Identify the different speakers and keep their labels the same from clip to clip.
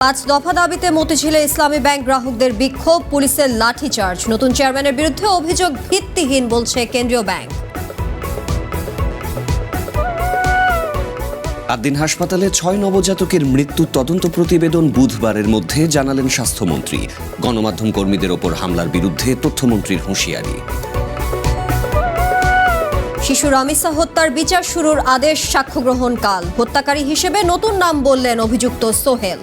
Speaker 1: পাঁচ দফা দাবিতে মতিঝিলে ইসলামী ব্যাংক গ্রাহকদের বিক্ষোভ, পুলিশের লাঠিচার্জ। নতুন চেয়ারম্যানের বিরুদ্ধে অভিযোগ ভিত্তিহীন বলছে কেন্দ্রীয় ব্যাংক।
Speaker 2: আদ্দিন হাসপাতালে ৬ নবজাতকের মৃত্যু তদন্ত প্রতিবেদন বুধবারের মধ্যে জানালেন স্বাস্থ্যমন্ত্রী। গণমাধ্যম কর্মীদের ওপর হামলার বিরুদ্ধে তথ্যমন্ত্রীর হুঁশিয়ারি।
Speaker 1: শিশু রামিসা হত্যার বিচার শুরুর আদেশ, সাক্ষ্য গ্রহণ কাল। হত্যাকারী হিসেবে নতুন নাম বললেন অভিযুক্ত সোহেল।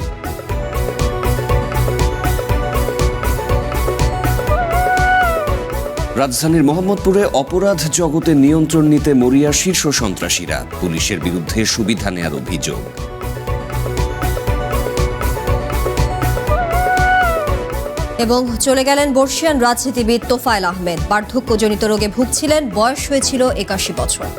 Speaker 2: রাজধানীর মোহাম্মদপুরে অপরাধ জগতে নিয়ন্ত্রণ নিতে মরিয়া শীর্ষ সন্ত্রাসীরা, পুলিশের বিরুদ্ধে সুবিধা নেয়ার অভিযোগ।
Speaker 1: এবং চলে গেলেন বর্ষিয়ান রাজনীতিবিদ তোফায়েল আহমেদ। বার্ধক্যজনিত রোগে ভুগছিলেন, বয়স হয়েছিল ৮১ বছর।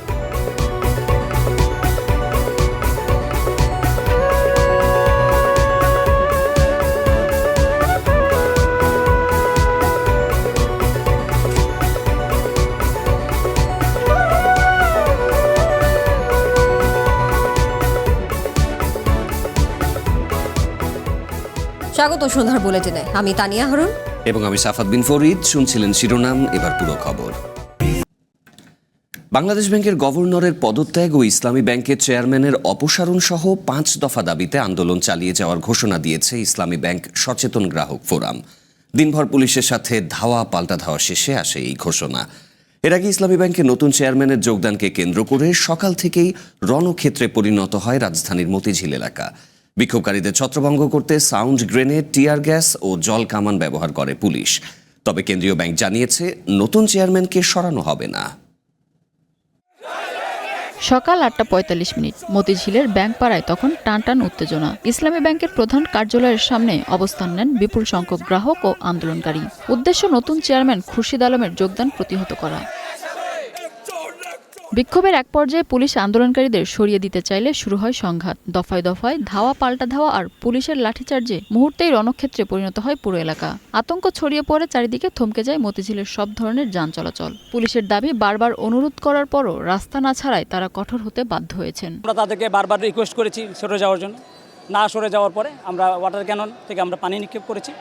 Speaker 1: স্বাগত সন্ধ্যার বুলেটিনে, আমি তানিয়া হারুন
Speaker 2: এবং আমি সাফাত বিন ফরিদ। শুনছিলেন শিরোনাম, এবার পুরো খবর। বাংলাদেশ ব্যাংকের গভর্নরের পদত্যাগ ও ইসলামী ব্যাংকের চেয়ারম্যানের অপসারণ সহ ৫ দফা দাবিতে আন্দোলন চালিয়ে যাওয়ার ঘোষণা দিয়েছে ইসলামী ব্যাংক সচেতন গ্রাহক ফোরাম। দিনভর পুলিশের সাথে ধাওয়া পাল্টা ধাওয়া শেষে আসে এই ঘোষণা। এর আগে ইসলামী ব্যাংকের নতুন চেয়ারম্যানের যোগদানকে কেন্দ্র করে সকাল থেকেই রণক্ষেত্রে পরিণত হয় রাজধানীর মতিঝিল এলাকা। বিক্ষোভকারীদের ছত্রভঙ্গ করতে সাউন্ড গ্রেনেড, টিয়ার গ্যাস ও জল কামান ব্যবহার করে পুলিশ। তবে কেন্দ্রীয় ব্যাংক জানিয়েছে নতুন চেয়ারম্যানকে সরানো হবে না।
Speaker 3: সকাল ৮:৪৫ মতিঝিলের ব্যাংকপাড়ায় তখন টানটান উত্তেজনা। ইসলামী ব্যাংকের প্রধান কার্যালয়ের সামনে অবস্থান নেন বিপুল সংখ্যক গ্রাহক ও আন্দোলনকারী। উদ্দেশ্য নতুন চেয়ারম্যান খুরশিদ আলমের যোগদান প্রতিহত করা। বিক্ষোভের এক পর্যায়ে পুলিশ আন্দোলনকারীদের সরিয়ে দিতে চাইলে শুরু হয় সংঘাত। দফায় দফায় ধাওয়া পাল্টা ধাওয়া আর পুলিশের লাঠিচার্জে মুহূর্তেই রণক্ষেত্রে পরিণত হয় পুরো এলাকা। আতঙ্ক ছড়িয়ে পড়ে চারিদিকে, থমকে যায় মতিঝিলের সব ধরনের যান চলাচল। পুলিশের দাবি, বারবার অনুরোধ করার পরও রাস্তা না ছাড়ায় তারা কঠোর হতে বাধ্য হয়েছেন।
Speaker 4: আমরা তাদেরকে বারবার রিকোয়েস্ট করেছি সরে যাওয়ার জন্য। না সরে যাওয়ার পরে আমরা ওয়াটার ক্যানন থেকে আমরা পানি নিক্ষেপ করেছি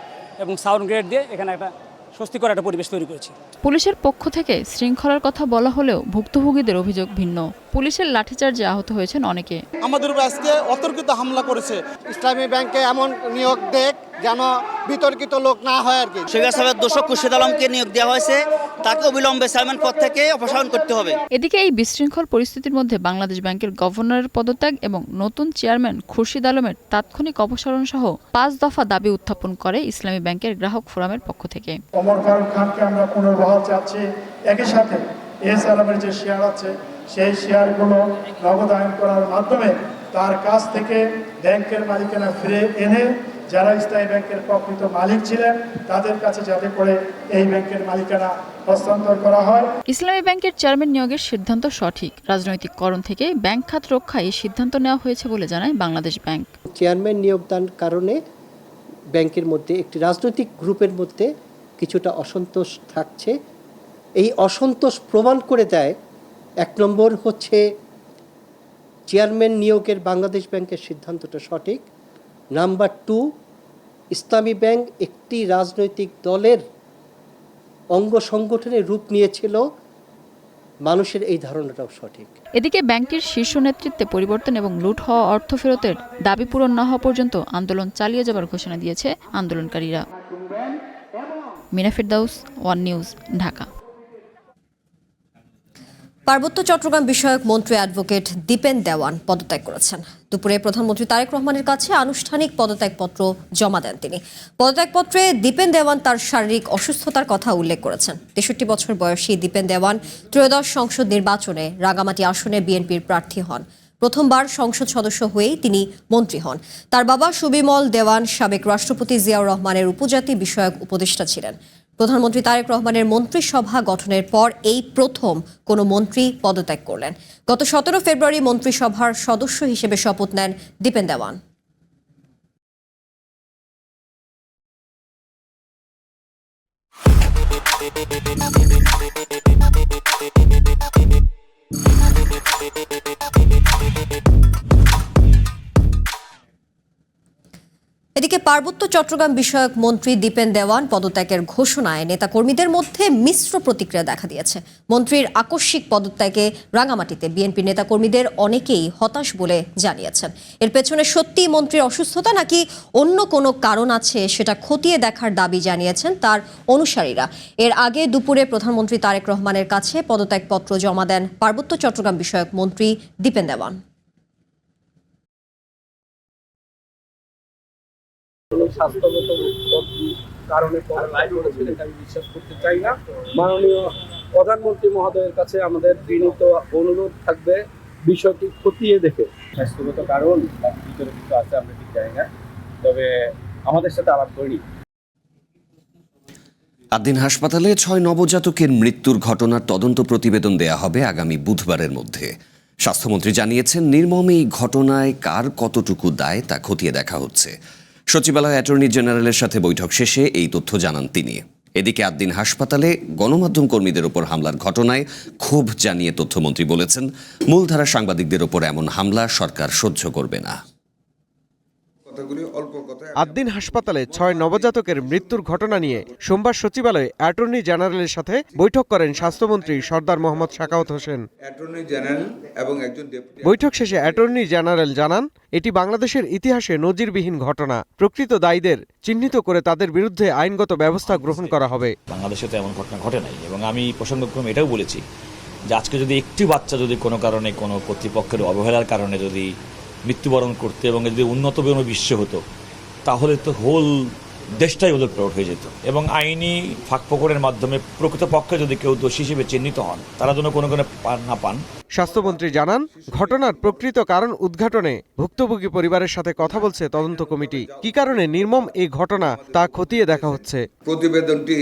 Speaker 4: এবং সাউন্ড গ্রেনেড দিয়ে এখানে একটা স্বস্তিকর একটা পরিবেশ তৈরি করেছি।
Speaker 3: পুলিশের পক্ষ থেকে শৃঙ্খলার কথা বলা হলেও ভুক্তভোগীদের অভিযোগ ভিন্ন। পুলিশের লাঠিচার্জে আহত হয়েছেন অনেকে।
Speaker 5: আমাদের উপর আজকে অতর্কিত হামলা করেছে। ইসলামী ব্যাংকে এমন নিয়োগ দেখ যেন বিতর্কিত লোক না হয় আর কি।
Speaker 6: শেখ সাহেবের দোষক খুরশিদ আলমকে নিয়োগ দেওয়া হয়েছে, তাকে অবিলম্বে চেয়ারম্যান পদ থেকে অপসারণ করতে হবে।
Speaker 3: এদিকে এই বিশৃঙ্খল পরিস্থিতির মধ্যে বাংলাদেশ ব্যাংকের গভর্নরের পদত্যাগ এবং নতুন চেয়ারম্যান খুরশিদ আলমের তাৎক্ষণিক অপসারণ সহ ৫ দফা দাবি উত্থাপন করে ইসলামী ব্যাংকের গ্রাহক ফোরামের পক্ষ থেকে।
Speaker 7: ওমর ফারুক খানকে আমরা পুনর্বহাল চাচ্ছি। একই সাথে এস আলমের যে শেয়ার আছে সেই শেয়ারগুলো নগদায়ন করার মাধ্যমে তার কাছ থেকে ব্যাংকের মালিকানা ফিরে এনে যারা ইসলামী ব্যাংকের প্রকৃত মালিক ছিলেন তাদের কাছে যাতে করে এই ব্যাংকের মালিকানা হস্তান্তর করা হয়।
Speaker 3: ইসলামী ব্যাংকের চেয়ারম্যান নিয়োগের সিদ্ধান্ত সঠিক। রাজনৈতিক কারণ থেকে ব্যাংক খাত রক্ষায় এই সিদ্ধান্ত নেওয়া হয়েছে বলে জানায় বাংলাদেশ ব্যাংক।
Speaker 8: চেয়ারম্যান নিয়োগদান কারণে ব্যাংকের মধ্যে একটি রাজনৈতিক গ্রুপের মধ্যে কিছুটা অসন্তোষ থাকছে। এই অসন্তোষ প্রমাণ করে দেয়, এক নম্বর হচ্ছে চেয়ারম্যান নিয়োগের বাংলাদেশ ব্যাংকের সিদ্ধান্তটা সঠিক। নাম্বার 2, ইসলামী ব্যাংক একটি রাজনৈতিক দলের অঙ্গ সংগঠনের রূপ নিয়েছিল, মানুষের এই ধারণাটাও সঠিক।
Speaker 3: এদিকে ব্যাংকটির শীর্ষ নেতৃত্বে পরিবর্তন এবং লুট হওয়া অর্থ ফেরতের দাবি পূরণ না হওয়া পর্যন্ত আন্দোলন চালিয়ে যাবার ঘোষণা দিয়েছে আন্দোলনকারীরা। মিনা ফেরদাউস, ওয়ান নিউজ, ঢাকা।
Speaker 1: পার্বত্য চট্টগ্রাম বিষয়ক মন্ত্রী অ্যাডভোকেট দীপেন দেওয়ান পদত্যাগ করেছেন। দুপুরে প্রধানমন্ত্রী তারেক রহমানের কাছে আনুষ্ঠানিক পদত্যাগপত্র জমা দেন তিনি। পদত্যাগপত্রে দীপেন দেওয়ান তার শারীরিক অসুস্থতার কথা উল্লেখ করেছেন। ৬৩ বছর বয়সী দীপেন দেওয়ান ত্রয়োদশ সংসদ নির্বাচনে রাঙ্গামাটি আসনে বিএনপির প্রার্থী হন। প্রথমবার সংসদ সদস্য হয়েই তিনি মন্ত্রী হন। তার বাবা সুবিমল দেওয়ান সাবেক রাষ্ট্রপতি জিয়াউর রহমানের উপজাতি বিষয়ক উপদেষ্টা ছিলেন। প্রধানমন্ত্রী তারেক রহমানের মন্ত্রিসভা গঠনের পর এই প্রথম কোনো মন্ত্রী পদত্যাগ করলেন। গত ১৭ ফেব্রুয়ারি মন্ত্রিসভার সদস্য হিসেবে শপথ নেন দীপেন দেওয়ান। এদিকে পার্বত্য চট্টগ্রাম বিষয়ক মন্ত্রী দীপেন দেওয়ান পদত্যাগের ঘোষণায় নেতাকর্মীদের মধ্যে মিশ্র প্রতিক্রিয়া দেখা দিয়েছে। মন্ত্রীর আকস্মিক পদত্যাগে রাঙামাটিতে বিএনপি নেতাকর্মীদের অনেকেই হতাশ বলে জানিয়েছেন। এর পেছনে সত্যিই মন্ত্রীর অসুস্থতা নাকি অন্য কোনো কারণ আছে সেটা খতিয়ে দেখার দাবি জানিয়েছেন তার অনুসারীরা। এর আগে দুপুরে প্রধানমন্ত্রী তারেক রহমানের কাছে পদত্যাগপত্র জমা দেন পার্বত্য চট্টগ্রাম বিষয়ক মন্ত্রী দীপেন দেওয়ান।
Speaker 9: স্বাস্থ্যগত কারণে আমি বিশ্বাস করতে চাই না। মাননীয় প্রধানমন্ত্রী মহোদয়ের কাছে আমাদের বিনীত অনুরোধ থাকবে বিষয়টি খতিয়ে দেখে। স্বাস্থ্যগত কারণ ভিতরে কিছু আছে আমরা ঠিক জানি না, তবে আমাদের সাথে আলাপ করিনি।
Speaker 2: আদ্দিন হাসপাতালে 6 নবজাতকের মৃত্যুর ঘটনার তদন্ত প্রতিবেদন দেয়া হবে আগামী বুধবারের মধ্যে। স্বাস্থ্যমন্ত্রী জানিয়েছেন, নির্মম এই ঘটনায় কার কতটুকু দায় তা খতিয়ে দেখা হচ্ছে। সচিবালয় অ্যাটর্নি জেনারেলের সাথে বৈঠক শেষে এই তথ্য জানান তিনি। এদিকে আদ্দিন হাসপাতালে গণমাধ্যম কর্মীদের ওপর হামলার ঘটনায় ক্ষোভ জানিয়ে তথ্যমন্ত্রী বলেছেন, মূলধারা সাংবাদিকদের ওপর এমন হামলা সরকার সহ্য করবে না।
Speaker 10: আদ্দিন হাসপাতালে 6 নবজাতকের মৃত্যুর ঘটনা নিয়ে সোমবার সচিবালয়ে অ্যাটর্নি জেনারেলের সাথে বৈঠক করেন স্বাস্থ্যমন্ত্রী সরদার মোহাম্মদ সাখাওয়াত হোসেন। বৈঠক শেষে অ্যাটর্নি জেনারেল জানান, এটি বাংলাদেশের ইতিহাসে নজিরবিহীন ঘটনা। প্রকৃত দায়ীদের চিহ্নিত করে তাদের বিরুদ্ধে আইনগত ব্যবস্থা গ্রহণ করা হবে।
Speaker 11: বাংলাদেশে তো এমন ঘটনা ঘটে নাই, এবং আমি প্রসঙ্গক্রমে এটাও বলেছি যে আজকে যদি একটি বাচ্চা যদি কোনো কারণে কোনো কর্তৃপক্ষের অবহেলার কারণে যদি মৃত্যুবরণ করতে এবং যদি উন্নত কোনো বিশ্ব হতো, তাহলে তো হোল দেশটাই ওদের প্লট হয়ে যেত। এবং আইনি ফাঁকফোকরের মাধ্যমে প্রকৃতপক্ষে যদি কেউ দোষী হিসেবে চিহ্নিত হন, তারা যেন কোনো পার না পান।
Speaker 10: স্বাস্থ্যমন্ত্রী জানান, ঘটনার প্রকৃত কারণ উদ্ঘাটনে ভুক্তভোগী পরিবারের সাথে কথা বলছে তদন্ত কমিটি। কি কারণে নির্মম এই ঘটনা তা খতিয়ে দেখা হচ্ছে।
Speaker 12: প্রতিবেদনটি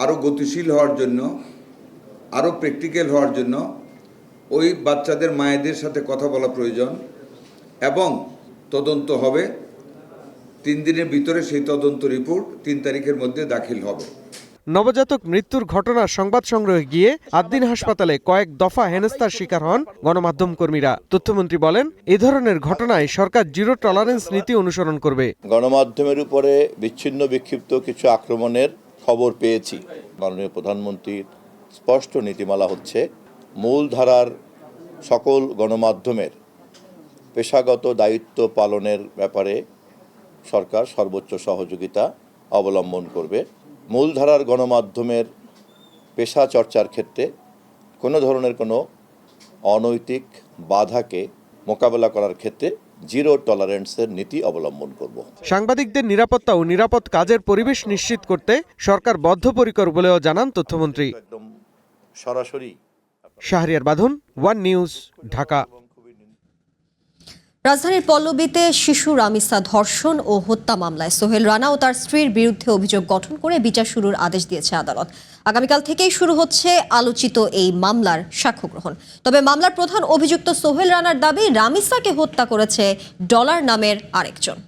Speaker 12: আরও গতিশীল হওয়ার জন্য, আরও প্র্যাকটিক্যাল হওয়ার জন্য ওই বাচ্চাদের মায়েদের সাথে কথা বলা প্রয়োজন এবং তদন্ত হবে। 3 দিনের ভিতরে সেই তদন্ত রিপোর্ট 3 তারিখের মধ্যে দাখিল হবে।
Speaker 10: নবজাতক মৃত্যুর ঘটনার সংবাদ সংগ্রহে গিয়ে আদ্দিন হাসপাতালে কয়েক দফা হেনস্থার শিকার হন গণমাধ্যম কর্মীরা। তথ্যমন্ত্রী বলেন, এ ধরনের ঘটনায় সরকার জিরো টলারেন্স নীতি অনুসরণ করবে।
Speaker 13: গণমাধ্যমের উপরে বিচ্ছিন্ন বিক্ষিপ্ত কিছু আক্রমণের খবর পেয়েছি। মাননীয় প্রধানমন্ত্রীর স্পষ্ট নীতিমালা হচ্ছে, মূলধারার সকল গণমাধ্যমের পেশাগত দায়িত্ব পালনের ব্যাপারে সরকার সর্বোচ্চ সহযোগিতা অবলম্বন করবে। মূলধারার গণমাধ্যমের পেশা চর্চার ক্ষেত্রে কোনো ধরনের কোনো অনৈতিক বাধাকে মোকাবেলা করার ক্ষেত্রে জিরো টলারেন্সের নীতি অবলম্বন করব।
Speaker 10: সাংবাদিকদের নিরাপত্তা ও নিরাপদ কাজের পরিবেশ নিশ্চিত করতে সরকার বদ্ধপরিকর বলেও জানান তথ্যমন্ত্রী।
Speaker 13: একদম সরাসরি।
Speaker 10: শাহরিয়ার বাঁধন, ওয়ান নিউজ, ঢাকা।
Speaker 1: রাজধানীর পল্লবীতে শিশু রামিসা ধর্ষণ ও হত্যা মামলায় সোহেল রানা ও তার স্ত্রীর বিরুদ্ধে অভিযোগ গঠন করে বিচার শুরুর আদেশ দিয়েছে আদালত। আগামীকাল থেকেই শুরু হচ্ছে আলোচিত এই মামলার সাক্ষ্য গ্রহণ। তবে মামলার প্রধান অভিযুক্ত সোহেল রানার দাবি, রামিসাকে হত্যা করেছে ডলার নামের আরেকজন।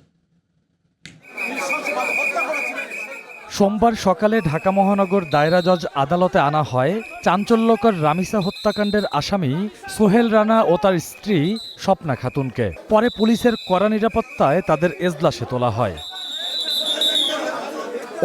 Speaker 14: সোমবার সকালে ঢাকা মহানগর দায়রা জজ আদালতে আনা হয় চাঞ্চল্যকর রামিসা হত্যাকাণ্ডের আসামি সোহেল রানা ও তার স্ত্রী স্বপ্না খাতুনকে। পরে পুলিশের কড়া নিরাপত্তায় তাদের এজলাসে তোলা হয়।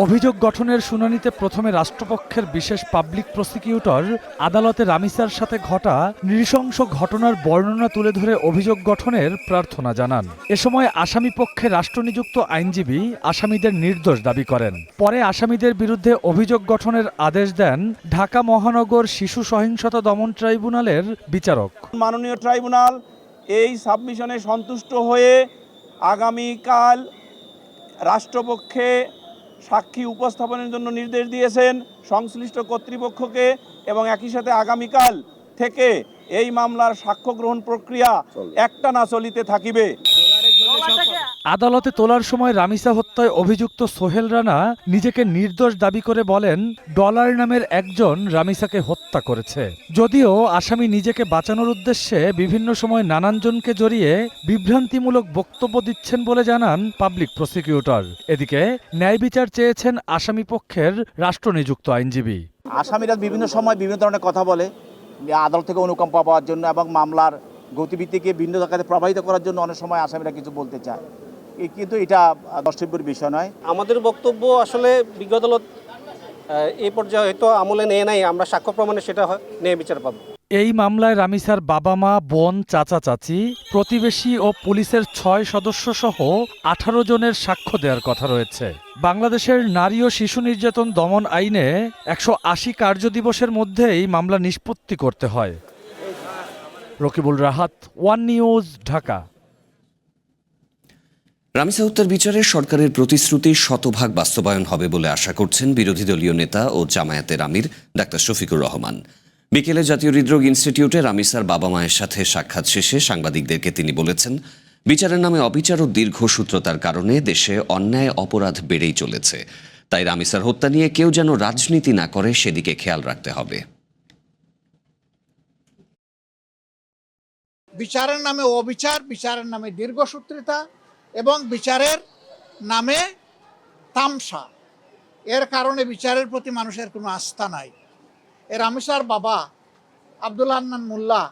Speaker 14: অভিযোগ গঠনের শুনানিতে প্রথমে রাষ্ট্রপক্ষের বিশেষ পাবলিক প্রসিকিউটর আদালতে রামিসার সাথে ঘটা নৃশংস ঘটনার বর্ণনা তুলে ধরে অভিযোগ গঠনের প্রার্থনা জানান। এ সময় আসামি পক্ষে রাষ্ট্রনিযুক্ত আইনজীবী আসামিদের নির্দোষ দাবি করেন। পরে আসামিদের বিরুদ্ধে অভিযোগ গঠনের আদেশ দেন ঢাকা মহানগর শিশু সহিংসতা দমন ট্রাইব্যুনালের বিচারক।
Speaker 9: মাননীয় ট্রাইব্যুনাল এই সাবমিশনে সন্তুষ্ট হয়ে আগামীকাল রাষ্ট্রপক্ষে সাক্ষী উপস্থাপনের জন্য নির্দেশ দিয়েছেন সংশ্লিষ্ট কর্তৃপক্ষকে, এবং একই সাথে আগামীকাল থেকে এই মামলার সাক্ষ্য গ্রহণ প্রক্রিয়া একটানা চলিতে থাকিবে।
Speaker 14: আদালতে তোলার সময় রামিসা হত্যায় অভিযুক্ত সোহেল রানা নিজেকে নির্দোষ দাবি করে বলেন, ডলার নামের একজন রামিসাকে হত্যা করেছে। যদিও আসামি নিজেকে বাঁচানোর উদ্দেশ্যে বিভিন্ন সময় নানানজনকে জড়িয়ে বিভ্রান্তিমূলক বক্তব্য দিচ্ছেন বলে জানান পাবলিক প্রসিকিউটর। এদিকে ন্যায় বিচার চেয়েছেন আসামি পক্ষের রাষ্ট্রনিযুক্ত আইনজীবী।
Speaker 9: আসামিরা বিভিন্ন সময় বিভিন্ন ধরনের কথা বলে আদালত থেকে অনুকম্পা পাওয়ার জন্য এবং মামলার গতিবিধিকে ভিন্ন জায়গাতে প্রবাহিত করার জন্য অনেক সময় আসামিরা কিছু বলতে চায়। কিন্তু এটা দ্রষ্টব্যের বিষয় নয়।
Speaker 5: আমাদের বক্তব্য আসলে বিজ্ঞ আদালত এই পর্যায়ে হয়তো আমলে নেয় নাই, আমরা সাক্ষ্য প্রমাণে সেটা নিয়ে বিচার পাবো।
Speaker 14: এই মামলায় রামিসার বাবা মা, বোন, চাচা চাচি, প্রতিবেশী ও পুলিশের 6 সদস্য সহ 18 জনের সাক্ষ্য দেওয়ার কথা রয়েছে। বাংলাদেশের নারী ও শিশু নির্যাতন দমন আইনে 180 কার্যদিবসের মধ্যেই মামলা নিষ্পত্তি করতে হয়। Rakibul Rahat, one news, Dhaka.
Speaker 2: রামিসা হত্যার বিচারে সরকারের প্রতিশ্রুতি শতভাগ বাস্তবায়ন হবে বলে আশা করছেন বিরোধী দলীয় নেতা ও জামায়াতের আমির ডাক্তার শফিকুর রহমান। বিকেলে জাতীয় হৃদরোগ ইনস্টিটিউটে রামিসার বাবা মায়ের সাথে সাক্ষাৎ শেষে সাংবাদিকদেরকে তিনি বলেছেন, বিচারের নামে অবিচার ও দীর্ঘসূত্রতার কারণে দেশে অন্যায় অপরাধ বেড়েই চলেছে। তাই রামিসার হত্যা নিয়ে কেউ যেন রাজনীতি না করে সেদিকে খেয়াল রাখতে হবে।
Speaker 7: বিচারের নামে অবিচার, বিচারের নামে দীর্ঘসূত্রিতা এবং বিচারের নামে তামসা, এর কারণে বিচারের প্রতি মানুষের কোনো আস্থা নাই। রামিসার বাবা আব্দুল হান্নান মোল্লা,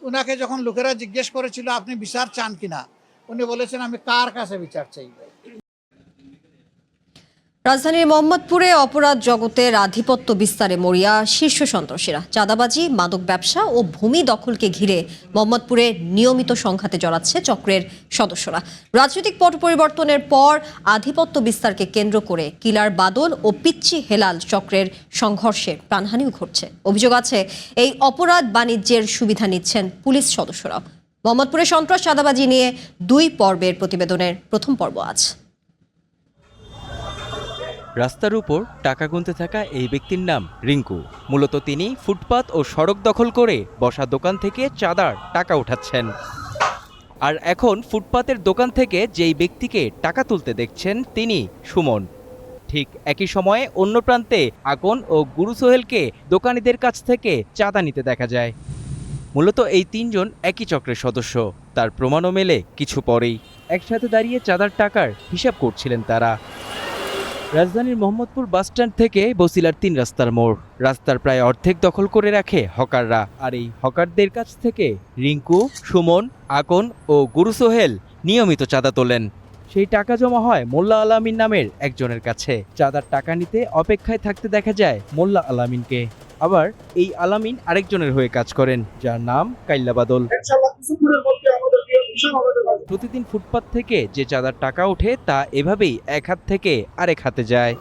Speaker 7: উনাকে যখন লোকেরা জিজ্ঞেস করেছিল আপনি বিচার চান কিনা, উনি বলেছেন আমি কার কাছে বিচার চাই।
Speaker 1: রাজধানীর মোহাম্মদপুরে অপরাধ জগতের আধিপত্য বিস্তারে মরিয়া শীর্ষ সন্ত্রাসীরা। চাঁদাবাজি, মাদক ব্যবসা ও ভূমি দখলকে ঘিরে মোহাম্মদপুরে নিয়মিত সংঘাতে জড়াচ্ছে চক্রের সদস্যরা। রাজনৈতিক পট পরিবর্তনের পর আধিপত্য বিস্তারকে কেন্দ্র করে কিলার বাদল ও পিচ্চি হেলাল চক্রের সংঘর্ষে প্রাণহানিও ঘটছে। অভিযোগ আছে এই অপরাধ বাণিজ্যের সুবিধা নিচ্ছেন পুলিশ সদস্যরা। মোহাম্মদপুরে সন্ত্রাস চাঁদাবাজি নিয়ে 2 পর্বের প্রতিবেদনের প্রথম পর্ব আজ।
Speaker 15: রাস্তার উপর টাকা গুনতে থাকা এই ব্যক্তির নাম রিঙ্কু। মূলত তিনি ফুটপাত ও সড়ক দখল করে বসা দোকান থেকে চাঁদার টাকা উঠাচ্ছেন। আর এখন ফুটপাতের দোকান থেকে যেই ব্যক্তিকে টাকা তুলতে দেখছেন তিনি সুমন। ঠিক একই সময়ে অন্য প্রান্তে আকন ও গুরু সোহেলকে দোকানিদের কাছ থেকে চাঁদা নিতে দেখা যায়। মূলত এই 3 জন একই চক্রের সদস্য। তার প্রমাণও মেলে কিছু পরেই। একসাথে দাঁড়িয়ে চাঁদার টাকার হিসাব করছিলেন তারা। রাজধানীর মোহাম্মদপুর বাসস্ট্যান্ড থেকে বসিলার 3 রাস্তার মোড়। রাস্তার প্রায় অর্ধেক দখল করে রাখে হকাররা। আর এই হকারদের কাছ থেকে রিঙ্কু, সুমন, আকন ও গুরু সোহেল নিয়মিত চাঁদা তোলেন। সেই টাকা জমা হয় মোল্লা আলামিন নামের একজনের কাছে। চাঁদার টাকা নিতে অপেক্ষায় থাকতে দেখা যায় মোল্লা আলামিনকে। আবার এই আলামিন আরেকজনের হয়ে কাজ করেন, যার নাম কাইল্লা বাদল। প্রতিদিন ফুটপাত থেকে যে চাঁদার টাকা ওঠে তা এভাবেই এক হাত থেকে আরেক হাতে যায়।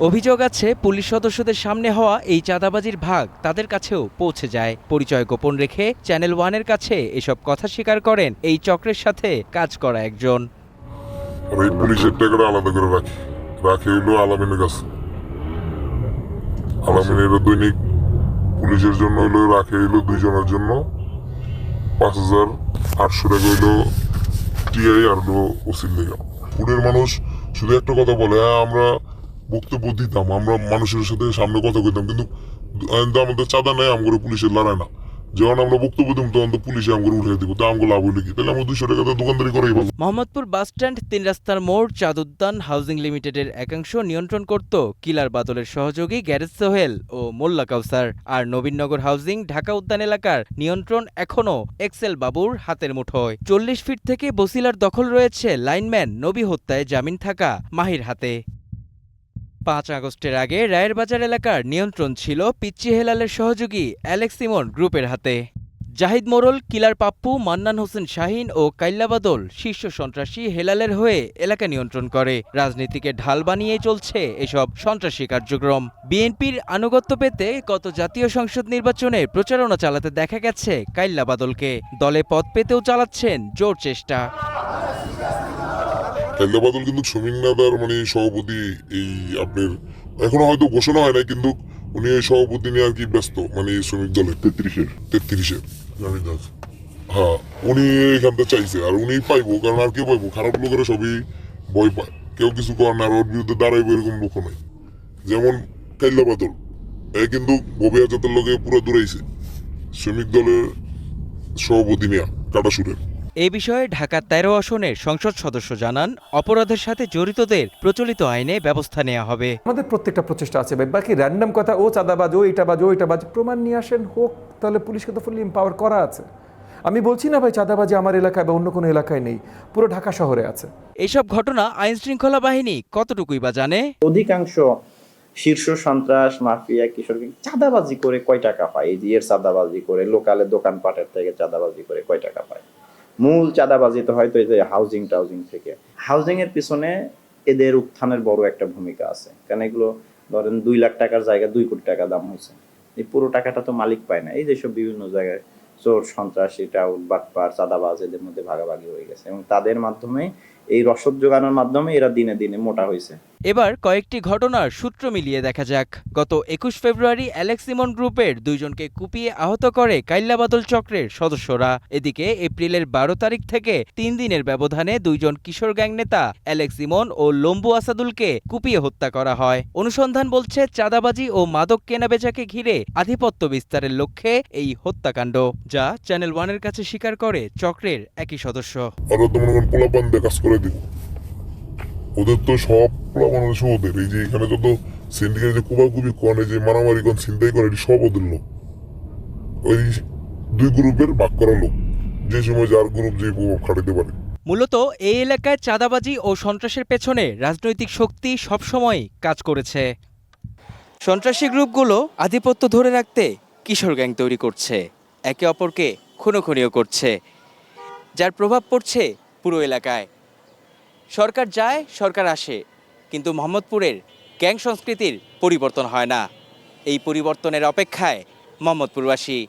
Speaker 15: অভিযোগ আছে পুলিশ সদস্যদের সামনে হওয়া এই চাঁদাবাজির ভাগ তাদের কাছেও পৌঁছে যায়। পরিচয় গোপন রেখে চ্যানেল 1-এর কাছে এসব কথা স্বীকার করেন এই চক্রের সাথে কাজ করা একজন।
Speaker 16: পুলিশের টাকাটা আলাদা করে রাখে হইলো আলামিনের কাছে। আলামিনের দৈনিক পুলিশের জন্য হইলো রাখে হইলো 2 জনের জন্য 5,800 টাকা হইলো টিআই আর হলো ওসির লেগা। পুরের মানুষ শুধু একটা কথা বলে, আমরা বক্তব্য দিতাম, আমরা মানুষের সাথে সামনে কথা কইতাম, কিন্তু আমাদের চাঁদা নেই, আমগুলো পুলিশের লড়াই না। যখন আমরা বক্তব্য দিব তখন তো পুলিশে আমগুলো উঠে দিব, তো আমগুলো লাভ হইলে কি, তাহলে আমরা 200 টাকা দোকানদারি করেই ভালো।
Speaker 15: মোহাম্মদপুর বাসস্ট্যান্ড 3 রাস্তার মোড় চাঁদ উদ্যান হাউজিং লিমিটেডের একাংশ নিয়ন্ত্রণ করত কিলার বাদলের সহযোগী গ্যারেজ সোহেল ও মোল্লা কাউসার। আর নবীননগর হাউজিং ঢাকা উদ্যান এলাকার নিয়ন্ত্রণ এখনও এক্সেল বাবুর হাতের মুঠোয়। 40 ফিট থেকে বসিলার দখল রয়েছে লাইনম্যান নবী হত্যায় জামিন থাকা মাহির হাতে। 5 আগস্টের আগে রায়ের বাজার এলাকার নিয়ন্ত্রণ ছিল পিচ্চি হেলালের সহযোগী অ্যালেক্স সিমন গ্রুপের হাতে। জাহিদ মোরল, কিলার পাপ্পু, মান্নান হোসেন শাহিন ও কাইল্লা বাদল শীর্ষ সন্ত্রাসী হেলালের হয়ে এলাকা নিয়ন্ত্রণ করে। রাজনীতিকে ঢাল বানিয়ে চলছে এসব সন্ত্রাসী কার্যক্রম। বিএনপির আনুগত্য পেতে গত জাতীয় সংসদ নির্বাচনে প্রচারণা চালাতে দেখা গেছে কাইল্লা বাদলকে। দলে পদ পেতেও চালাচ্ছেন জোর চেষ্টা।
Speaker 16: কাইল্লা বাদল কিন্তু সমীন্নাদার সভাপতি, এই আপনার এখনো হয়তো ঘোষণা হয় নাই, কিন্তু উনি এই সভাপতি নিয়ে আর কি ব্যস্ত, শ্রমিক দলের 33-এর হ্যাঁ, উনি এখানটা চাইছে আর উনি পাইবো, কারণ আর কেউ পাইবো, খারাপ লোকেরা সবই ভয় পায়, কেউ কিছু করার না, আর ওর বিরুদ্ধে দাঁড়াইবো এরকম লোক নাই। যেমন কাইল্লা বাদল, কিন্তু ববিয়া জাতের লোকে পুরো দূরাইছে শ্রমিক দলের সভাপতি নিয়ে কাটাসুরের।
Speaker 15: এ বিষয়ে ঢাকা 13 আসনের সংসদ সদস্য জানান, অপরাধের সাথে জড়িতদের প্রচলিত আইনে ব্যবস্থা নেওয়া হবে।
Speaker 17: আমাদের প্রত্যেকটা প্রচেষ্টা আছে, বাকি র্যান্ডম কথা ও চাঁদাবাজ, ও এটা বাজ, ও এটা বাজ, প্রমাণ নিয়ে আসেন হোক, তাহলে পুলিশকে তো ফুললি এম্পাওয়ার করা আছে। আমি বলছি না ভাই চাঁদাবাজি আমার এলাকায় বা অন্য কোনো এলাকায় নেই, পুরো ঢাকা শহরে আছে।
Speaker 15: এইসব ঘটনা আইন শৃঙ্খলা বাহিনী কতটুকুই বা জানে?
Speaker 18: অধিকাংশ শীর্ষ সন্ত্রাস মাফিয়া কিশোর চাঁদাবাজি করে কয় টাকা পায়, এই যে এর চাঁদাবাজি করে লোকালে দোকানপাটের থেকে চাঁদাবাজি করে কয় টাকা পায়। মূল চাঁদাবাজি তো হয়তো এই যে হাউজিং থেকে। হাউজিং এর পিছনে এদের উত্থানের বড় একটা ভূমিকা আছে, কারণ এগুলো ধরেন 2 লাখ টাকার জায়গায় 2 কোটি টাকা দাম হয়েছে, এই পুরো টাকাটা তো মালিক পায় না। এই যেসব বিভিন্ন জায়গায় চোর সন্ত্রাসী টাউট বাটপার চাঁদাবাজ এদের মধ্যে ভাগাভাগি হয়ে গেছে এবং তাদের মাধ্যমে এই রসদ যোগানোর মাধ্যমে এরা দিনে দিনে মোটা হয়েছে।
Speaker 15: এবার কয়েকটি ঘটনার সূত্র মিলিয়ে দেখা যাক। গত 21 ফেব্রুয়ারি অ্যালেক্স সিমন গ্রুপের 2 জনকে কুপিয়ে আহত করে কাইল্লাবাদল চক্রের সদস্যরা। এদিকে এপ্রিলের 12 তারিখ থেকে 3 দিনের ব্যবধানে 2 জন কিশোর গ্যাং নেতা অ্যালেক্স সিমন ও লম্বু আসাদুলকে কুপিয়ে হত্যা করা হয়। অনুসন্ধান বলছে চাঁদাবাজি ও মাদক কেনাবেচাকে ঘিরে আধিপত্য বিস্তারের লক্ষ্যে এই হত্যাকাণ্ড, যা চ্যানেল 1-এর কাছে স্বীকার করে চক্রের একই সদস্য।
Speaker 16: ওদের তো সব মানুষ ওদের, এই যে এখানে যত সিন্ডিকেট যে কুবাকুবি করে, যে মারামারি কোন চিন্তাই করে, সব ওদের লোক। ওই 2 গ্রুপের ভাগ করা লোক, যে সময় যার গ্রুপ যে প্রভাব খাটাতে পারে।
Speaker 15: মূলত এই এলাকায় চাঁদাবাজি ও সন্ত্রাসের পেছনে রাজনৈতিক শক্তি সবসময় কাজ করেছে। সন্ত্রাসী গ্রুপগুলো আধিপত্য ধরে রাখতে কিশোর গ্যাং তৈরি করছে, একে অপরকে খুনোখুনিও করছে, যার প্রভাব পড়ছে পুরো এলাকায়। সরকার যায় সরকার আসে, কিন্তু মোহাম্মদপুরের গ্যাং সংস্কৃতির পরিবর্তন হয় না। এই পরিবর্তনের অপেক্ষায় মোহাম্মদপুরবাসী।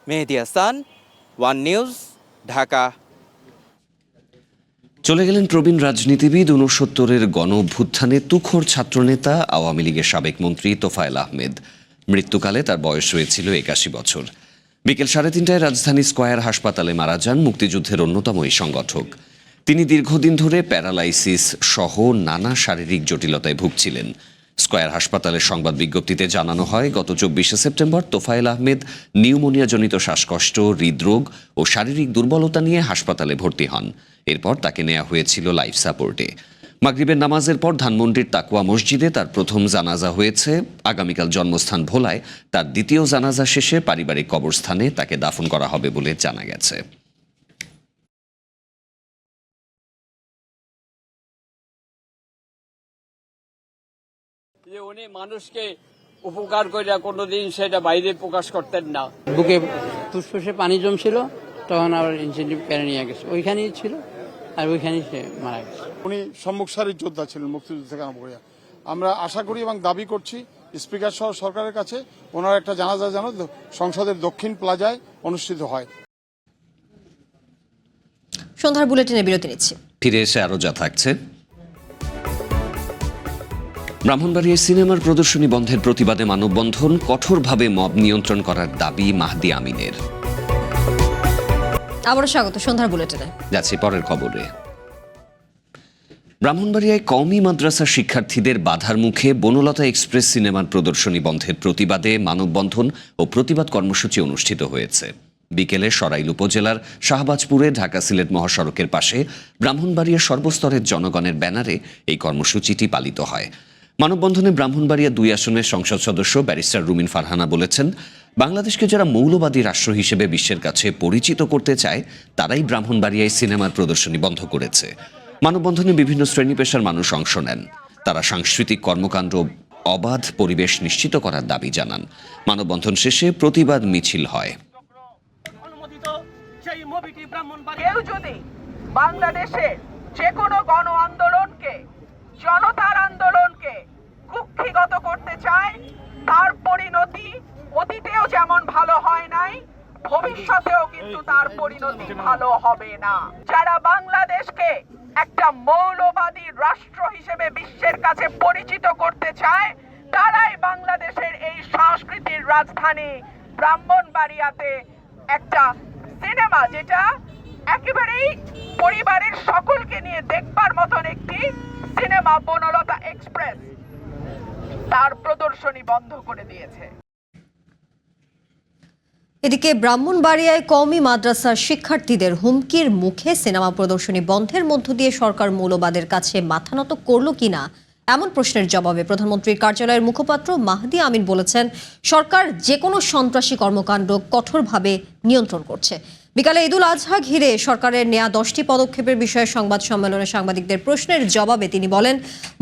Speaker 15: মেহেদী হাসান, 1 নিউজ, ঢাকা।
Speaker 2: চলে গেলেন প্রবীণ রাজনীতিবিদ, 69-এর গণ অভ্যুত্থানে তুখোর ছাত্রনেতা আওয়ামী লীগের সাবেক মন্ত্রী তোফায়েল আহমেদ। মৃত্যুকালে তার বয়স হয়েছিল 81 বছর। বিকেল 3:30টায় রাজধানী স্কয়ার হাসপাতালে মারা যান মুক্তিযুদ্ধের অন্যতম এই সংগঠক। তিনি দীর্ঘদিন ধরে প্যারালাইসিস সহ নানা শারীরিক জটিলতায় ভুগছিলেন। স্কয়ার হাসপাতালের সংবাদ বিজ্ঞপ্তিতে জানানো হয়, গত 24 সেপ্টেম্বর তোফায়েল আহমেদ নিউমোনিয়াজনিত শ্বাসকষ্ট, হৃদরোগ ও শারীরিক দুর্বলতা নিয়ে হাসপাতালে ভর্তি হন। এরপর তাকে নেওয়া হয়েছিল লাইফ সাপোর্টে। মাগরিবের নামাজের পর ধানমন্ডির তাকওয়া মসজিদে তার প্রথম জানাজা হয়েছে। আগামীকাল জন্মস্থান ভোলায় তার দ্বিতীয় জানাজা শেষে পারিবারিক কবরস্থানে তাকে দাফন করা হবে বলে জানা গেছে।
Speaker 19: যে উনি মানুষকে উপকার করে কোনোদিন সেটা বাইরে প্রকাশ করতেন না।
Speaker 20: বুকে ফুসফুসে পানি জমছিল, তখন আবার ইনসেন্টিভ কেড়ে নিয়ে গেছে, ওইখানেই ছিল আর ওইখানেই সে মারা গেছে।
Speaker 21: উনি সম্মুখ সারির যোদ্ধা ছিলেন মুক্তিযুদ্ধ থেকে আরম্ভ করে। আমরা আশা করি এবং দাবি করছি স্পিকার সহ সরকারের কাছে ওনার একটা জানাজা যেন সংসদের দক্ষিণ প্লাজায় অনুষ্ঠিত হয়।
Speaker 1: সন্ধ্যার বুলেটিনে বিরতি নিচ্ছি,
Speaker 2: ফিরে এসে আরও যা থাকছে। ব্রাহ্মণবাড়িয়ায় সিনেমার প্রদর্শনী বন্ধের প্রতিবাদে মানববন্ধন, কঠোরভাবে মব নিয়ন্ত্রণ করার দাবি মাহদি আমিনের।
Speaker 1: আবারও স্বাগত সন্ধ্যার বুলেটিনে।
Speaker 2: যাচ্ছি পরের খবরে। ব্রাহ্মণবাড়িয়ায় কওমি মাদ্রাসার শিক্ষার্থীদের বাধার মুখে বনলতা এক্সপ্রেস সিনেমার প্রদর্শনী বন্ধের প্রতিবাদে মানববন্ধন ও প্রতিবাদ কর্মসূচি অনুষ্ঠিত হয়েছে। বিকেলে সরাইল উপজেলার শাহবাজপুরে ঢাকা সিলেট মহাসড়কের পাশে ব্রাহ্মণবাড়িয়ার সর্বস্তরের জনগণের ব্যানারে এই কর্মসূচিটি পালিত হয়। মানববন্ধনে ব্রাহ্মণবাড়িয়া 2 আসনের সংসদ সদস্য ব্যারিস্টার রুমিন ফারহানা বলেছেন, বাংলাদেশকে যারা মৌলবাদী রাষ্ট্র হিসেবে বিশ্বের কাছে পরিচিত করতে চায়, তারাই ব্রাহ্মণবাড়িয়ায় সিনেমার প্রদর্শনী বন্ধ করেছে। মানববন্ধনে বিভিন্ন শ্রেণী পেশার মানুষ অংশ নেন। তারা সাংস্কৃতিক কর্মকাণ্ড অবাধ পরিবেশ নিশ্চিত করার দাবি জানান। মানববন্ধন শেষে প্রতিবাদ মিছিল হয়।
Speaker 22: কেউ যদি বাংলাদেশের যে কোনো গণ আন্দোলনকে, জনতার আন্দোলনকে কুক্ষিগত করতে চায়, তার পরিণতি অতীতেও যেমন ভালো হয় নাই, ভবিষ্যতেও কিন্তু তার পরিণতি ভালো হবে না। যারা বাংলাদেশকে একটা মৌলবাদী রাষ্ট্র হিসেবে বিশ্বের কাছে পরিচিত করতে চায়, তারাই বাংলাদেশের এই সংস্কৃতির রাজধানী ব্রাহ্মণবাড়িয়াতে একটা সিনেমা, যেটা একেবারেই পরিবারের সকলকে নিয়ে দেখবার মতন একটি সিনেমা বনলতা এক্সপ্রেস, তার প্রদর্শনী বন্ধ করে দিয়েছে।
Speaker 1: এদিকে ব্রাহ্মণবাড়িয়ায় কওমি মাদ্রাসার শিক্ষার্থীদের হুমকির মুখে সিনেমা প্রদর্শনী বন্ধের মধ্য দিয়ে সরকার মৌলবাদের কাছে মাথা নত করল কিনা এমন প্রশ্নের জবাবে প্রধানমন্ত্রীর কার্যালয়ের মুখপাত্র মাহদি আমিন বলেছেন, সরকার যে কোনো সন্ত্রাসী কর্মকাণ্ড কঠোরভাবে নিয়ন্ত্রণ করছে। বিকালে ঈদুল আজহা ঘিরে সরকারের নেয়া 10টি পদক্ষেপের বিষয়ে সংবাদ সম্মেলনে সাংবাদিকদের প্রশ্নের জবাবে তিনি বলেন,